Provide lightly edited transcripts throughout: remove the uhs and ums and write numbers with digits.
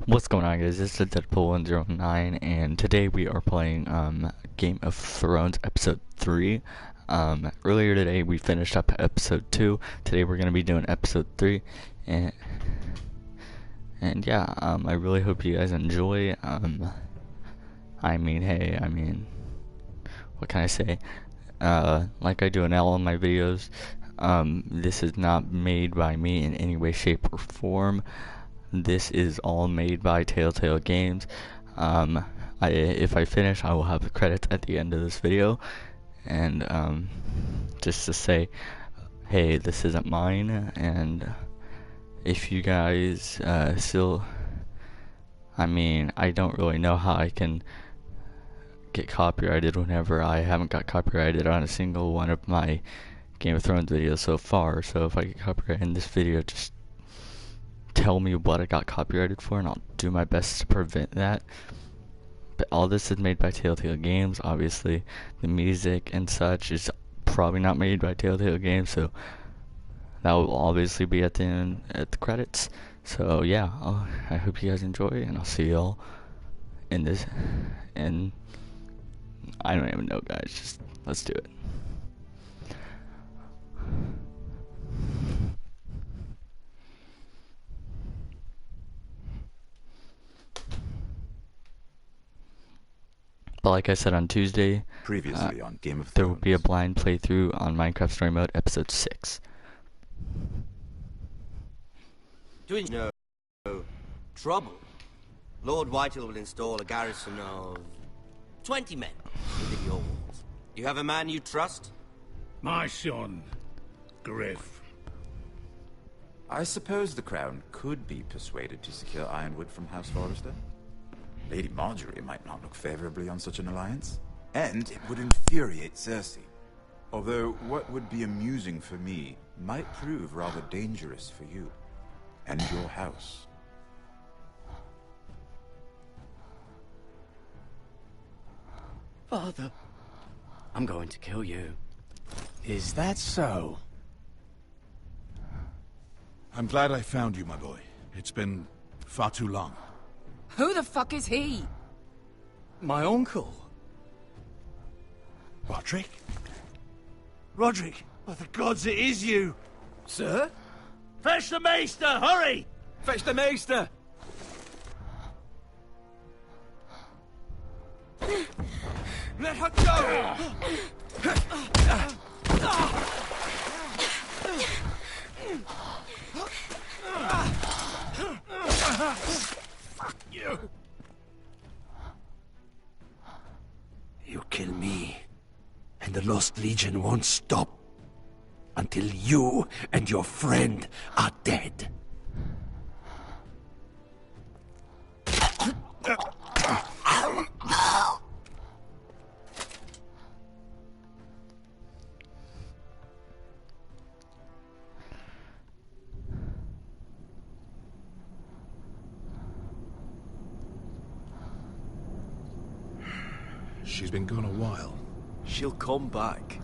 What's going on, guys? This is Deadpool109, and today we are playing Game of Thrones episode 3. Earlier today we finished up episode 2. Today we're going to be doing episode 3, and yeah, I really hope you guys enjoy. What can I say? Like I do in all of my videos, this is not made by me in any way, shape, or form. This is all made by Telltale Games. If I finish, I will have the credits at the end of this video, and just to say, hey, this isn't mine. And if you guys still, I don't really know how I can get copyrighted whenever I haven't got copyrighted on a single one of my Game of Thrones videos so far. So if I get copyrighted in this video, just tell me what I got copyrighted for, and I'll do my best to prevent that. But all this is made by Telltale Games. Obviously, the music and such is probably not made by Telltale Games, so that will obviously be at the end, at the credits. So yeah, I hope you guys enjoy, and I'll see y'all in this. And I don't even know, guys. Just let's do it. But like I said on Tuesday, previously on Game of Thrones, there will be a blind playthrough on Minecraft Story Mode episode 6. Doing no trouble. Lord Whitehill will install a garrison of 20 men within your walls. You have a man you trust? My son, Griff. I suppose the Crown could be persuaded to secure Ironwood from House Forrester. Lady Marjorie might not look favorably on such an alliance. And it would infuriate Cersei. Although what would be amusing for me might prove rather dangerous for you and your house. Father, I'm going to kill you. Is that so? I'm glad I found you, my boy. It's been far too long. Who the fuck is he? My uncle. Roderick? Roderick! By the gods, it is you! Sir? Fetch the maester, hurry! Fetch the maester! Let her go! Fuck you! You kill me, and the Lost Legion won't stop until you and your friend are dead. She's been gone a while. She'll come back.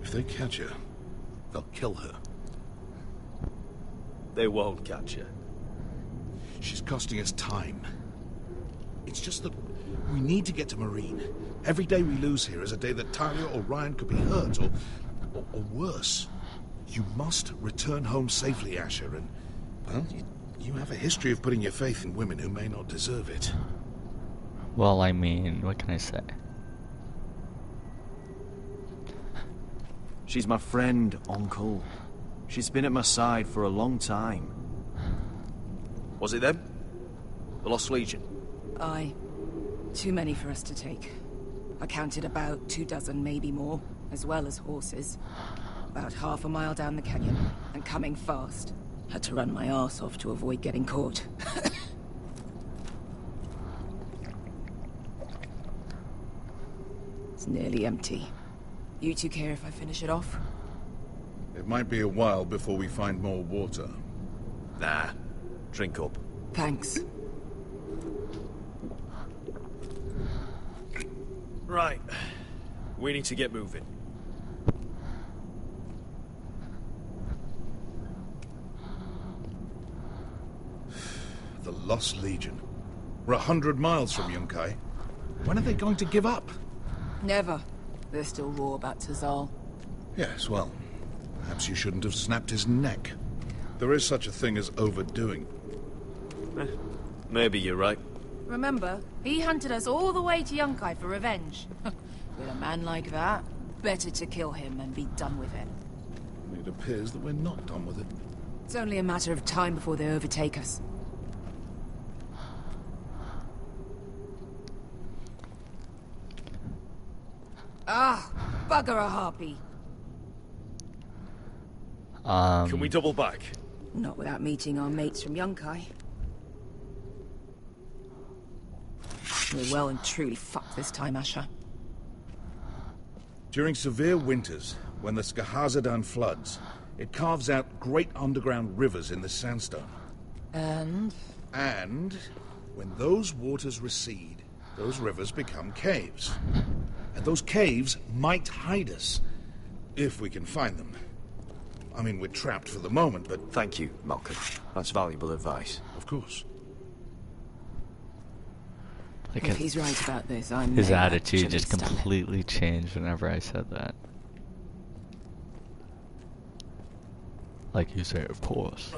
If they catch her, they'll kill her. They won't catch her. She's costing us time. It's just that we need to get to Marine. Every day we lose here is a day that Talia or Ryan could be hurt, or worse. You must return home safely, Asher, and, well, you have a history of putting your faith in women who may not deserve it. Well, what can I say? She's my friend, Uncle. She's been at my side for a long time. Was it them? The Lost Legion? Aye. Too many for us to take. I counted about 24, maybe more, as well as horses. About half a mile down the canyon, and coming fast. Had to run my arse off to avoid getting caught. It's nearly empty. You two care if I finish it off? It might be a while before we find more water. Nah. Drink up. Thanks. Right. We need to get moving. Lost Legion. We're 100 miles from Yunkai. When are they going to give up? Never. They're still raw about Tazal. Yes, well, perhaps you shouldn't have snapped his neck. There is such a thing as overdoing. Maybe you're right. Remember, he hunted us all the way to Yunkai for revenge. With a man like that, better to kill him and be done with it. It appears that we're not done with it. It's only a matter of time before they overtake us. Ah, bugger a harpy. Can we double back? Not without meeting our mates from Yunkai. We're well and truly fucked this time, Asher. During severe winters, when the Skahazadan floods, it carves out great underground rivers in the sandstone. And? And when those waters recede, those rivers become caves. And those caves might hide us, if we can find them. I mean, we're trapped for the moment, but... Thank you, Malcolm. That's valuable advice. Of course. Like If he's right about this, I'm his never attitude actually just stuck. completely changed whenever I said that. Like you say, of course.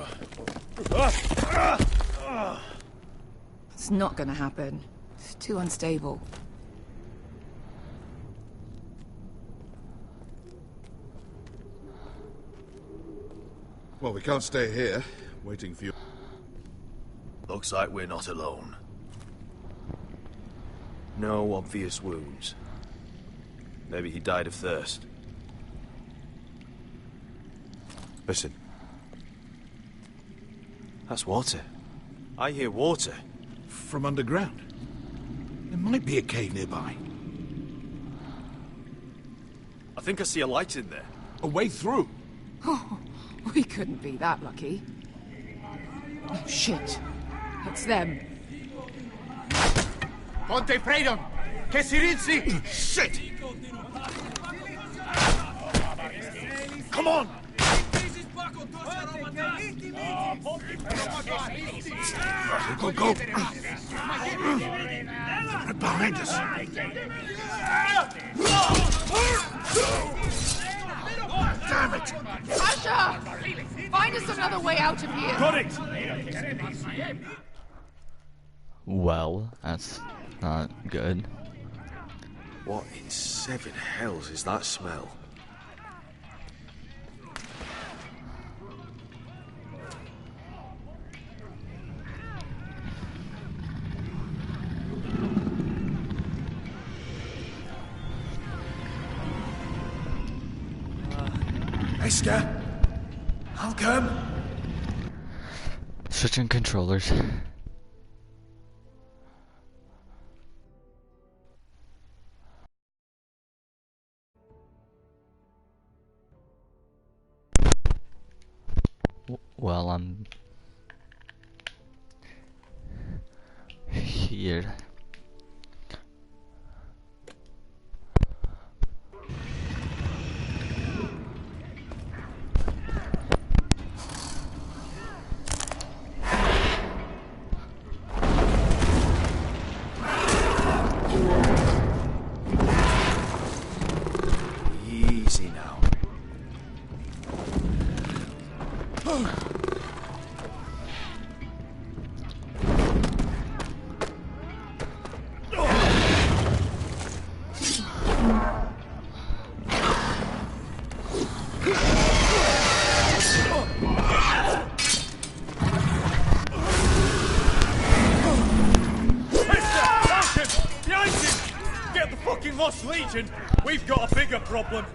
It's not gonna happen. It's too unstable. Well, we can't stay here, waiting for you. Looks like we're not alone. No obvious wounds. Maybe he died of thirst. Listen. That's water. I hear water. From underground. There might be a cave nearby. I think I see a light in there. A way through. Oh, we couldn't be that lucky. Oh, shit. It's them. Ponte Freedom! Che si rizzi! Shit! Come on! Go, go! Right behind us! Damn it! Asher! Find us another way out of here! Got it! Well, that's not good. What in seven hells is that smell? Esther? Malcolm? Switching controllers. Well, I'm here. Easy now. Get the fucking Lost Legion! We've got a bigger problem!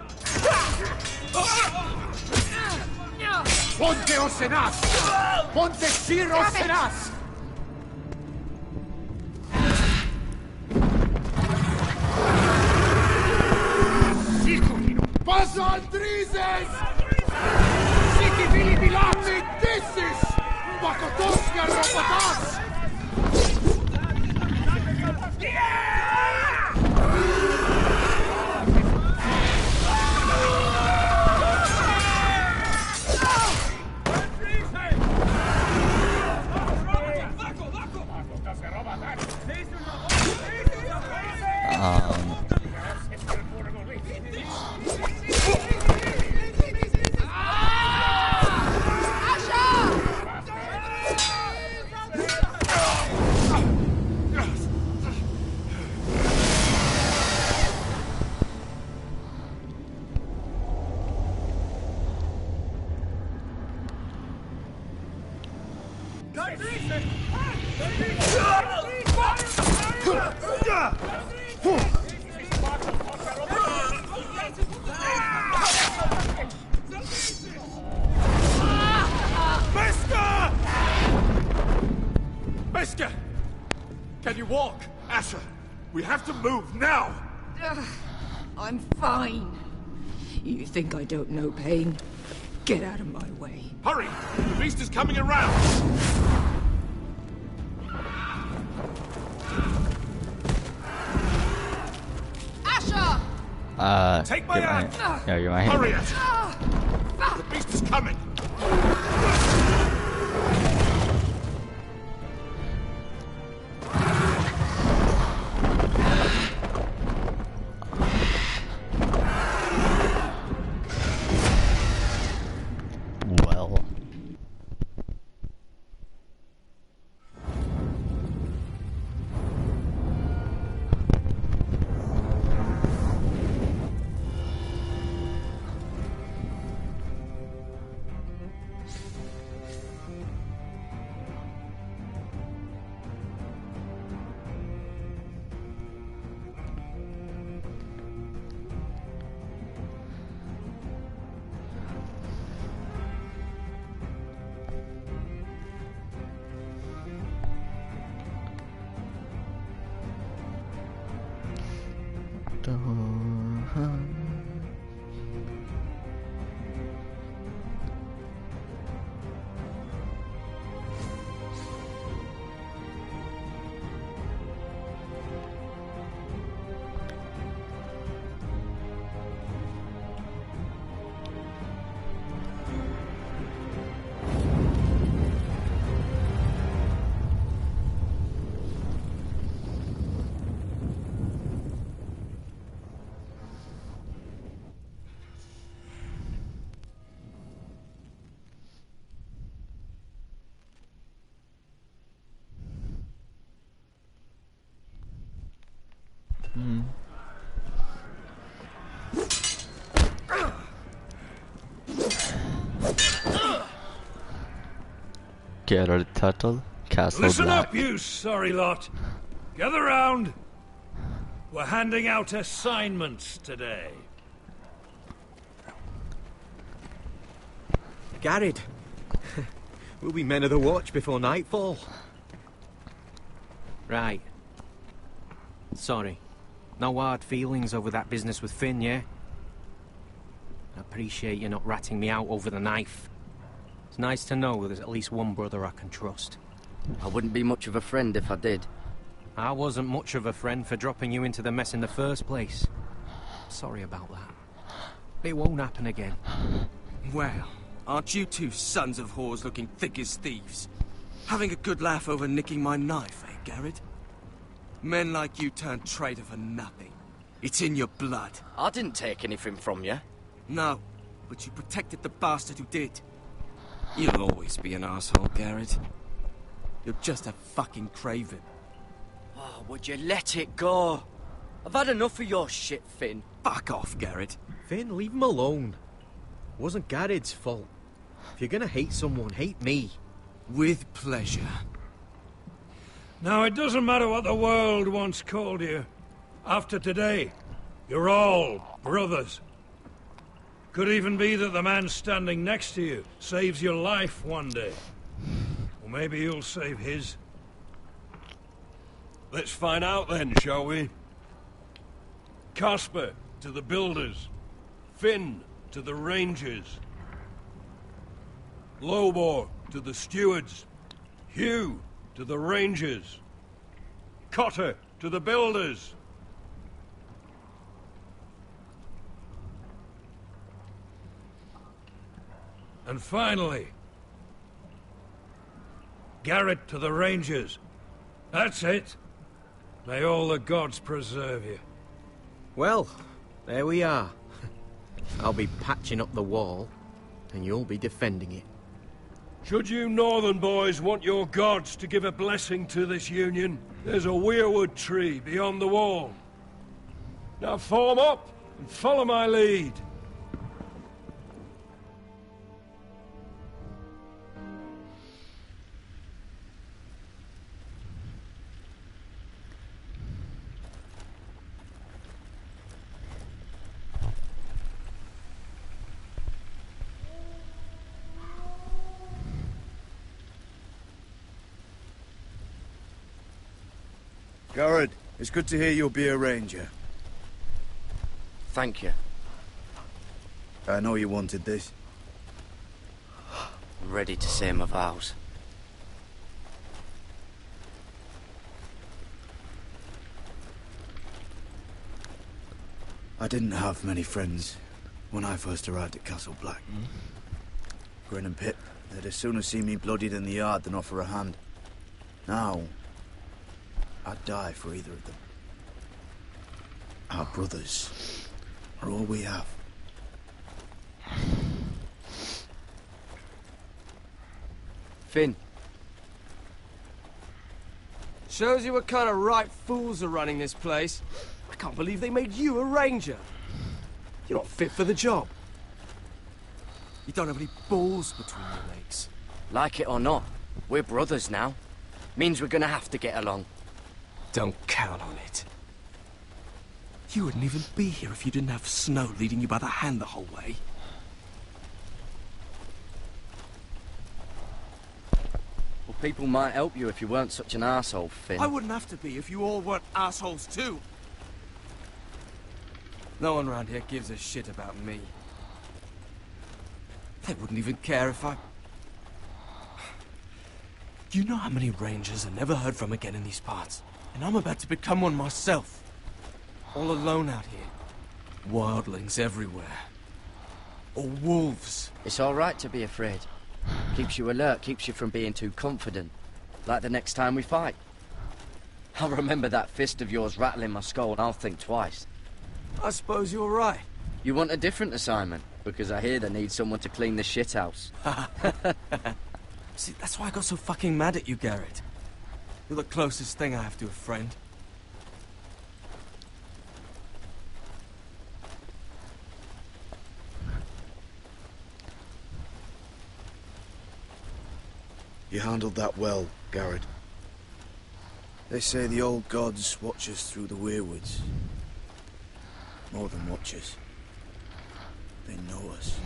Ponteos en us! Ponte Siros en us! Pasa al Drizes! Siki Vili Bilami Dissis! Bakotoska Robotas! Mister! Can you walk? Asher, we have to move now! I'm fine. You think I don't know pain? Get out of my way. Hurry! The beast is coming around! Asher! Take my hand! Yeah, you're my hand. Hurry, Asher! The beast is coming! Well. Get a turtle, Castle Listen Black. up, you sorry lot. Gather round. We're handing out assignments today. Garrett, we'll be men of the watch before nightfall. Right. Sorry. No hard feelings over that business with Finn, yeah? I appreciate you not ratting me out over the knife. It's nice to know there's at least one brother I can trust. I wouldn't be much of a friend if I did. I wasn't much of a friend for dropping you into the mess in the first place. Sorry about that. It won't happen again. Well, aren't you two sons of whores looking thick as thieves? Having a good laugh over nicking my knife, eh, Garrett? Men like you turn traitor for nothing. It's in your blood. I didn't take anything from you. No, but you protected the bastard who did. You'll always be an asshole, Garrett. You're just a fucking craven. Oh, would you let it go? I've had enough of your shit, Finn. Fuck off, Garrett. Finn, leave him alone. It wasn't Garrett's fault. If you're gonna hate someone, hate me. With pleasure. Now, it doesn't matter what the world once called you. After today, you're all brothers. Could even be that the man standing next to you saves your life one day. Or maybe you'll save his. Let's find out then, shall we? Casper to the builders. Finn to the rangers. Lobor to the stewards. Hugh to the rangers. Cotter to the builders. And finally, Garrett to the rangers. That's it. May all the gods preserve you. Well, there we are. I'll be patching up the wall, and you'll be defending it. Should you northern boys want your gods to give a blessing to this union, there's a weirwood tree beyond the wall. Now form up and follow my lead. Garrett, it's good to hear you'll be a ranger. Thank you. I know you wanted this. I'm ready to say my vows. I didn't have many friends when I first arrived at Castle Black. Grin and Pip, they'd as soon have seen me bloodied in the yard than offer a hand. Now, I'd die for either of them. Our brothers are all we have. Finn. Shows you what kind of right fools are running this place. I can't believe they made you a ranger. You're not fit for the job. You don't have any balls between your legs. Like it or not, we're brothers now. Means we're gonna have to get along. Don't count on it. You wouldn't even be here if you didn't have Snow leading you by the hand the whole way. Well, people might help you if you weren't such an arsehole, Finn. I wouldn't have to be if you all weren't assholes too. No one around here gives a shit about me. They wouldn't even care if I... Do you know how many rangers are never heard from again in these parts? And I'm about to become one myself. All alone out here. Wildlings everywhere. Or wolves. It's all right to be afraid. Keeps you alert, keeps you from being too confident. Like the next time we fight. I'll remember that fist of yours rattling my skull and I'll think twice. I suppose you're right. You want a different assignment? Because I hear they need someone to clean the shithouse. See, that's why I got so fucking mad at you, Garrett. You're the closest thing I have to a friend. You handled that well, Garrett. They say the old gods watch us through the weirwoods. More than watch us. They know us.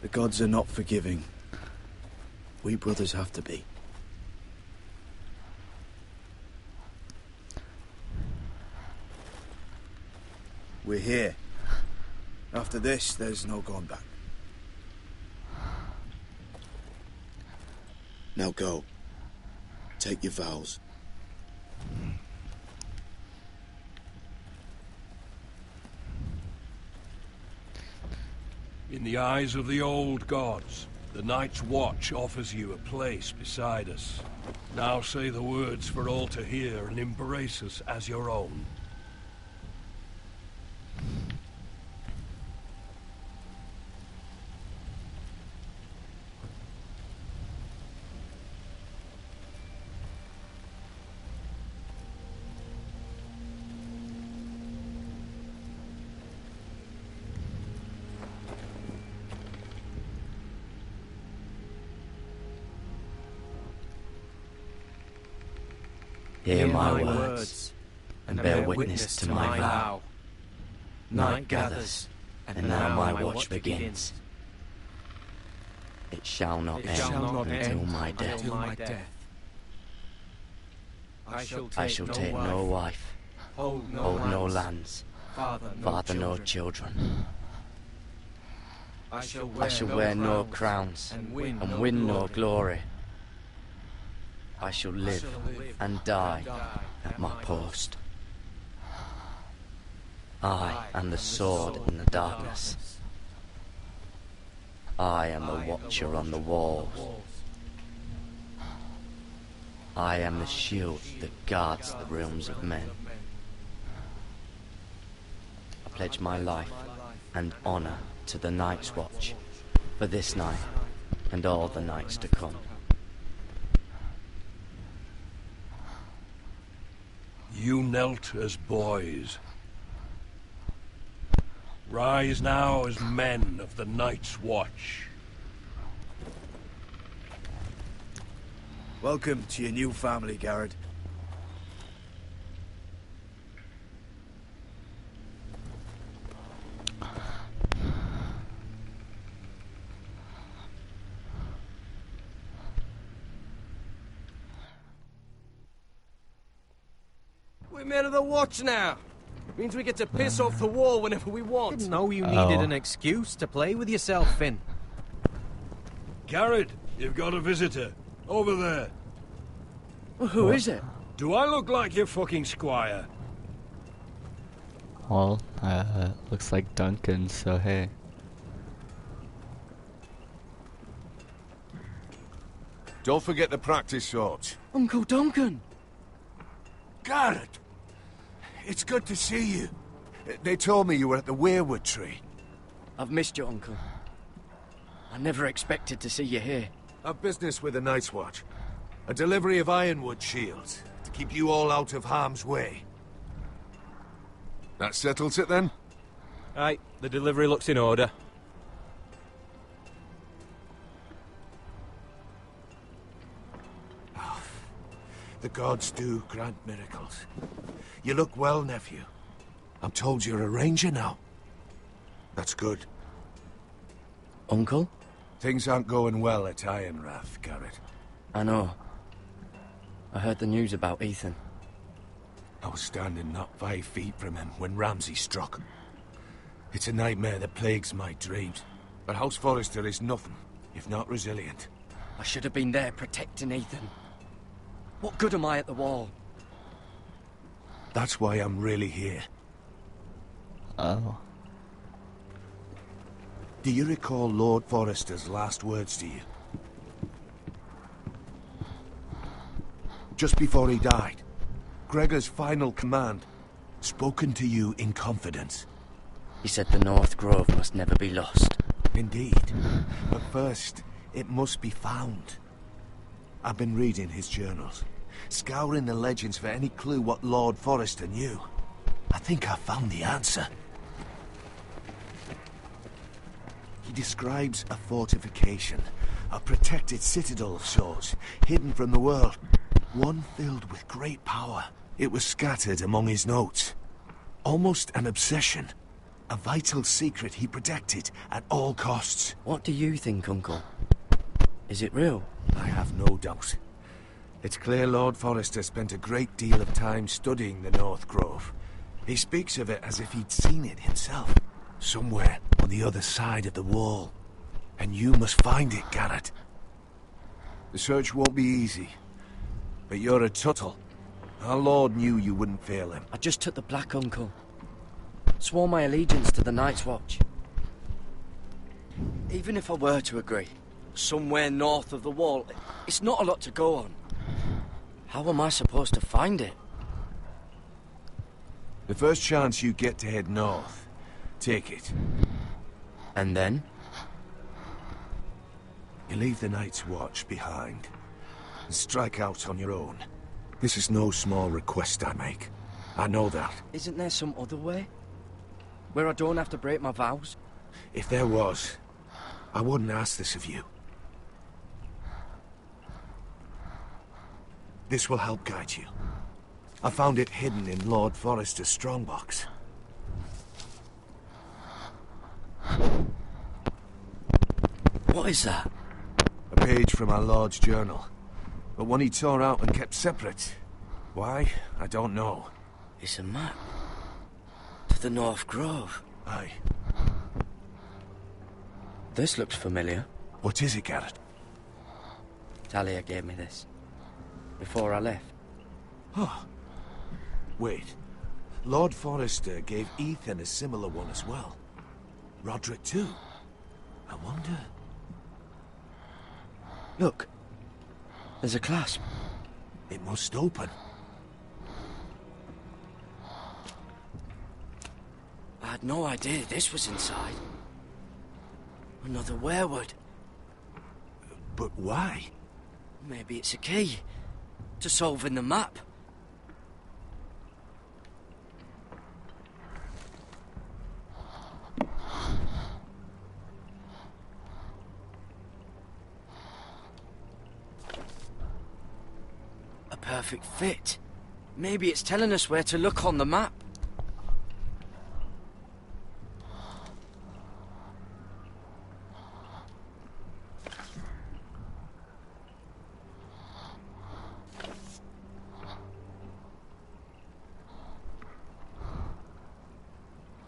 The gods are not forgiving. We brothers have to be. We're here. After this, there's no going back. Now go. Take your vows. In the eyes of the old gods, the Night's Watch offers you a place beside us. Now say the words for all to hear and embrace us as your own. Hear my words, and bear witness to my vow. Night gathers, and now my watch begins. It shall not end until my death. I shall take no wife, hold no lands, father no children. I shall wear no crowns, and win no glory. I shall live and die at my post. I am the sword in the darkness. I am the watcher on the walls. I am the shield that guards the realms of men. pledge my life and honor to the Night's Watch for this night and all the nights to come. You knelt as boys. Rise now as men of the Night's Watch. Welcome to your new family, Garrett. We're men of the Watch now. Means we get to piss off the wall whenever we want. Didn't know you needed an excuse to play with yourself, Finn. Garrett, you've got a visitor. Over there. Well, who is it? Do I look like your fucking squire? Well, looks like Duncan, so hey. Don't forget the practice shots. Uncle Duncan! Garrett! It's good to see you. They told me you were at the weirwood tree. I've missed you, Uncle. I never expected to see you here. I've business with the Night's Watch. A delivery of ironwood shields to keep you all out of harm's way. That settles it then? Aye, the delivery looks in order. Oh, the gods do grant miracles. You look well, nephew. I'm told you're a ranger now. That's good. Uncle? Things aren't going well at Ironrath, Garrett. I know. I heard the news about Ethan. I was standing not 5 feet from him when Ramsay struck. It's a nightmare that plagues my dreams. But House Forrester is nothing, if not resilient. I should have been there protecting Ethan. What good am I at the wall? That's why I'm really here. Oh. Do you recall Lord Forrester's last words to you? Just before he died, Gregor's final command, spoken to you in confidence. He said the North Grove must never be lost. Indeed. But first, it must be found. I've been reading his journals, scouring the legends for any clue what Lord Forrester knew. I think I found the answer. He describes a fortification, a protected citadel of sorts, hidden from the world. One filled with great power. It was scattered among his notes. Almost an obsession. A vital secret he protected at all costs. What do you think, Uncle? Is it real? I have no doubt. It's clear Lord Forrester spent a great deal of time studying the North Grove. He speaks of it as if he'd seen it himself. Somewhere on the other side of the wall. And you must find it, Garrett. The search won't be easy. But you're a Tuttle. Our Lord knew you wouldn't fail him. I just took the black, Uncle. Swore my allegiance to the Night's Watch. Even if I were to agree, somewhere north of the wall, it's not a lot to go on. How am I supposed to find it? The first chance you get to head north, take it. And then? You leave the Night's Watch behind, and strike out on your own. This is no small request I make. I know that. Isn't there some other way? Where I don't have to break my vows? If there was, I wouldn't ask this of you. This will help guide you. I found it hidden in Lord Forrester's strongbox. What is that? A page from our Lord's journal. But one he tore out and kept separate. Why? I don't know. It's a map. To the North Grove. Aye. This looks familiar. What is it, Garrett? Talia gave me this. Before I left. Oh. Wait. Lord Forrester gave Ethan a similar one as well. Roderick too. I wonder... Look. There's a clasp. It must open. I had no idea this was inside. Another werewood. But why? Maybe it's a key to solving the map. A perfect fit. Maybe it's telling us where to look on the map.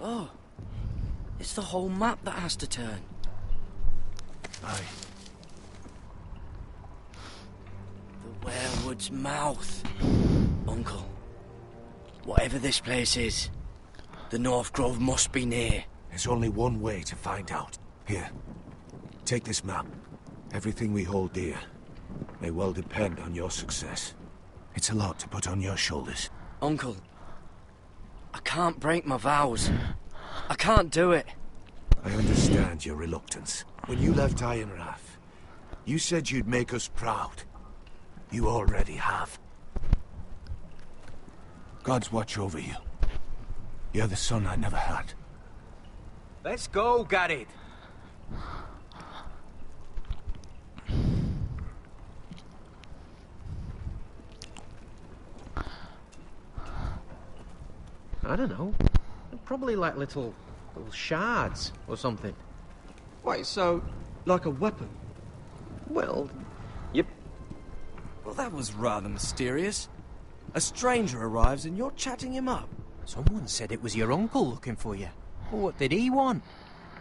Oh, it's the whole map that has to turn. Aye. The werewood's mouth. Uncle, whatever this place is, the North Grove must be near. There's only one way to find out. Here, take this map. Everything we hold dear may well depend on your success. It's a lot to put on your shoulders. Uncle, I can't break my vows. I can't do it. I understand your reluctance. When you left Iron Wrath, you said you'd make us proud. You already have. Gods watch over you. You're the son I never had. Let's go, Garrett. I don't know. They're probably like little shards or something. Wait, so, like a weapon? Well, yep. Well, that was rather mysterious. A stranger arrives and you're chatting him up. Someone said it was your uncle looking for you. Well, what did he want?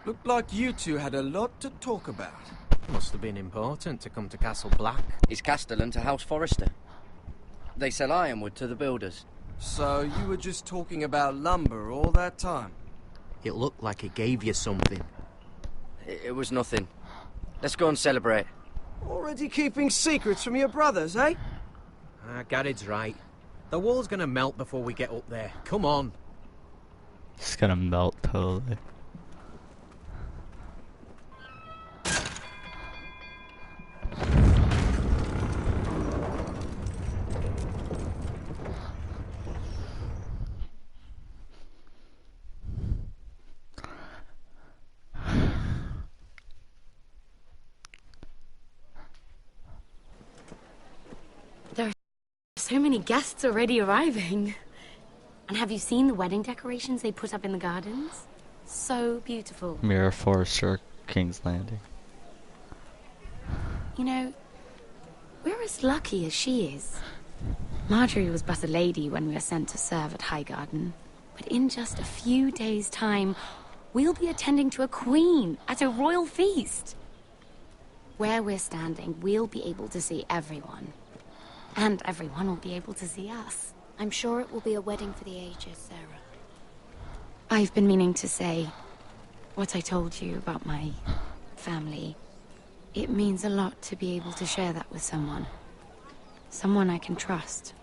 Looked like you two had a lot to talk about. Must have been important to come to Castle Black. It's Castellan to House Forrester. They sell ironwood to the builders. So you were just talking about lumber all that time? It looked like he gave you something. It was nothing. Let's go and celebrate. Already keeping secrets from your brothers, eh? Garrett's right. The wall's gonna melt before we get up there. Come on. It's gonna melt totally. So many guests already arriving. And have you seen the wedding decorations they put up in the gardens? So beautiful. Mirror Forrester, King's Landing. You know, we're as lucky as she is. Marjorie was but a lady when we were sent to serve at Highgarden. But in just a few days' time, we'll be attending to a queen at a royal feast. Where we're standing, we'll be able to see everyone. And everyone will be able to see us. I'm sure it will be a wedding for the ages, Sarah. I've been meaning to say what I told you about my family. It means a lot to be able to share that with someone. Someone I can trust.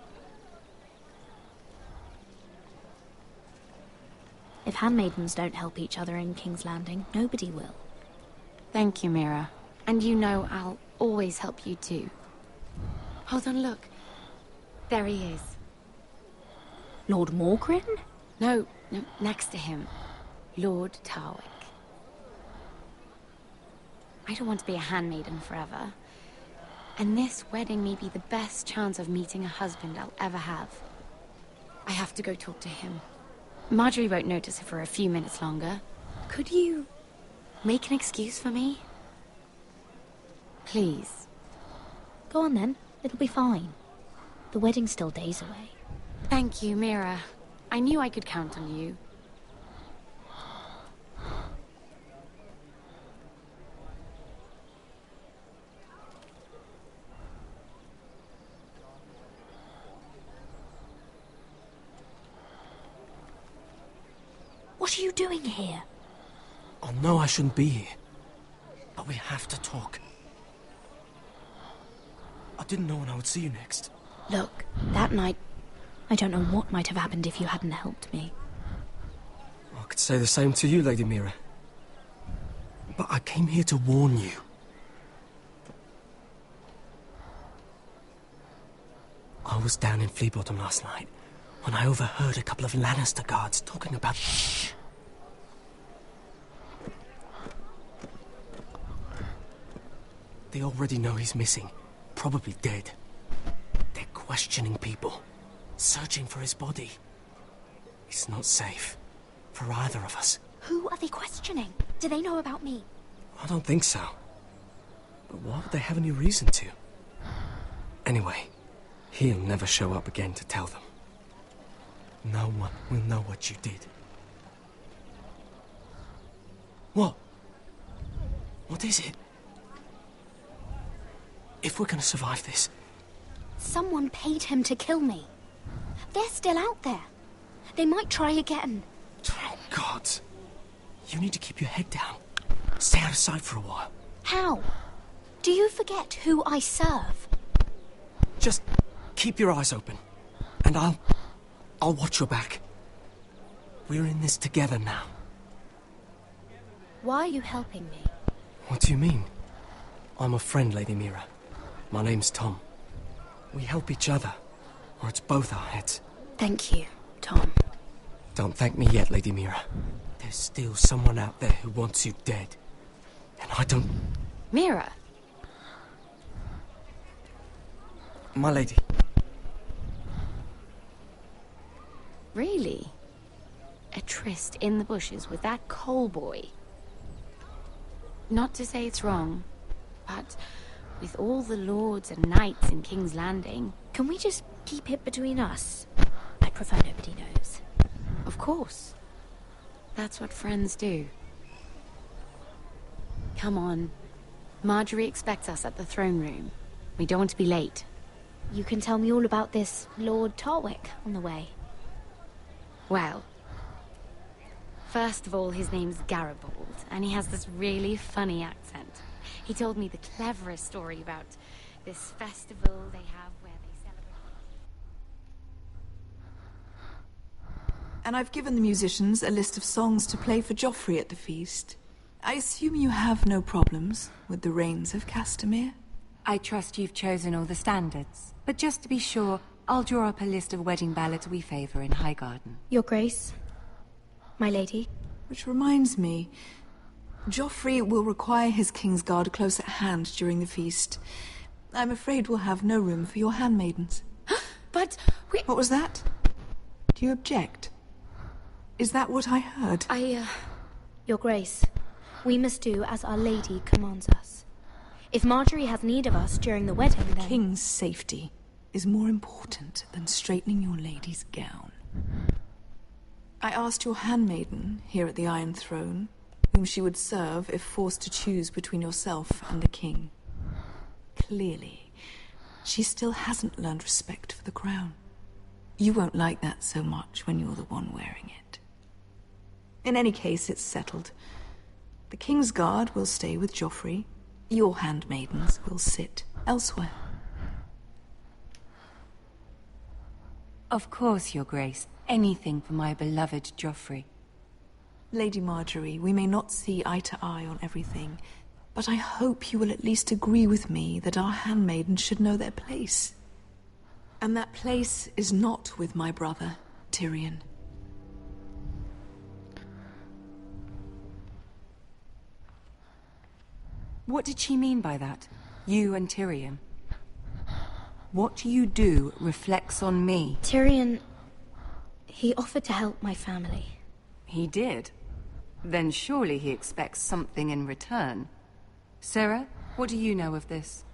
If handmaidens don't help each other in King's Landing, nobody will. Thank you, Mira. And you know I'll always help you too. Hold on, look. There he is. Lord Morgrin? No, next to him. Lord Tarwick. I don't want to be a handmaiden forever. And this wedding may be the best chance of meeting a husband I'll ever have. I have to go talk to him. Marjorie won't notice it for a few minutes longer. Could you make an excuse for me? Please. Go on then. It'll be fine. The wedding's still days away. Thank you, Mira. I knew I could count on you. What are you doing here? Oh no, I shouldn't be here. But we have to talk. I didn't know when I would see you next. Look, that night, I don't know what might have happened if you hadn't helped me. I could say the same to you, Lady Mira. But I came here to warn you. I was down in Fleabottom last night when I overheard a couple of Lannister guards talking about... They already know he's missing, probably dead. They're questioning people, searching for his body. It's not safe for either of us. Who are they questioning? Do they know about me? I don't think so. But why would they have any reason to? Anyway, he'll never show up again to tell them. No one will know what you did. What? What is it? If we're gonna survive this... Someone paid him to kill me. They're still out there. They might try again. Oh, God. You need to keep your head down. Stay out of sight for a while. How? Do you forget who I serve? Just keep your eyes open. And I'll watch your back. We're in this together now. Why are you helping me? What do you mean? I'm a friend, Lady Mira. My name's Tom. We help each other, or it's both our heads. Thank you, Tom. Don't thank me yet, Lady Mira. There's still someone out there who wants you dead. And I don't... Mira? My lady. Really? A tryst in the bushes with that coal boy? Not to say it's wrong, but with all the lords and knights in King's Landing... Can we just keep it between us? I prefer nobody knows. Of course. That's what friends do. Come on. Marjorie expects us at the throne room. We don't want to be late. You can tell me all about this Lord Tarwick on the way. Well... First of all, his name's Garibald, and he has this really funny accent. He told me the cleverest story about this festival they have where they celebrate... And I've given the musicians a list of songs to play for Joffrey at the feast. I assume you have no problems with the Rains of Castamere? I trust you've chosen all the standards. But just to be sure, I'll draw up a list of wedding ballads we favour in Highgarden. Your Grace, my lady. Which reminds me, Joffrey will require his Kingsguard close at hand during the feast. I'm afraid we'll have no room for your handmaidens. But we... What was that? Do you object? Is that what I heard? Your Grace, we must do as our lady commands us. If Marjorie has need of us during the wedding, then... The king's safety is more important than straightening your lady's gown. I asked your handmaiden here at the Iron Throne whom she would serve if forced to choose between yourself and the king. Clearly, she still hasn't learned respect for the crown. You won't like that so much when you're the one wearing it. In any case, it's settled. The King's Guard will stay with Joffrey. Your handmaidens will sit elsewhere. Of course, Your Grace. Anything for my beloved Joffrey. Lady Marjorie, we may not see eye to eye on everything, but I hope you will at least agree with me that our handmaidens should know their place. And that place is not with my brother, Tyrion. What did she mean by that? You and Tyrion? What you do reflects on me. Tyrion... he offered to help my family. He did? Then surely he expects something in return. Sarah, what do you know of this?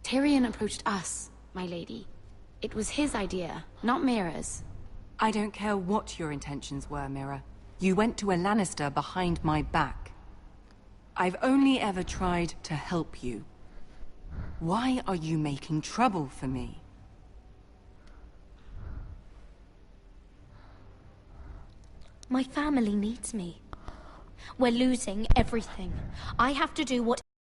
Tyrion approached us, my lady. It was his idea, not Mira's. I don't care what your intentions were, Mira. You went to a Lannister behind my back. I've only ever tried to help you. Why are you making trouble for me? My family needs me. We're losing everything. I have to do what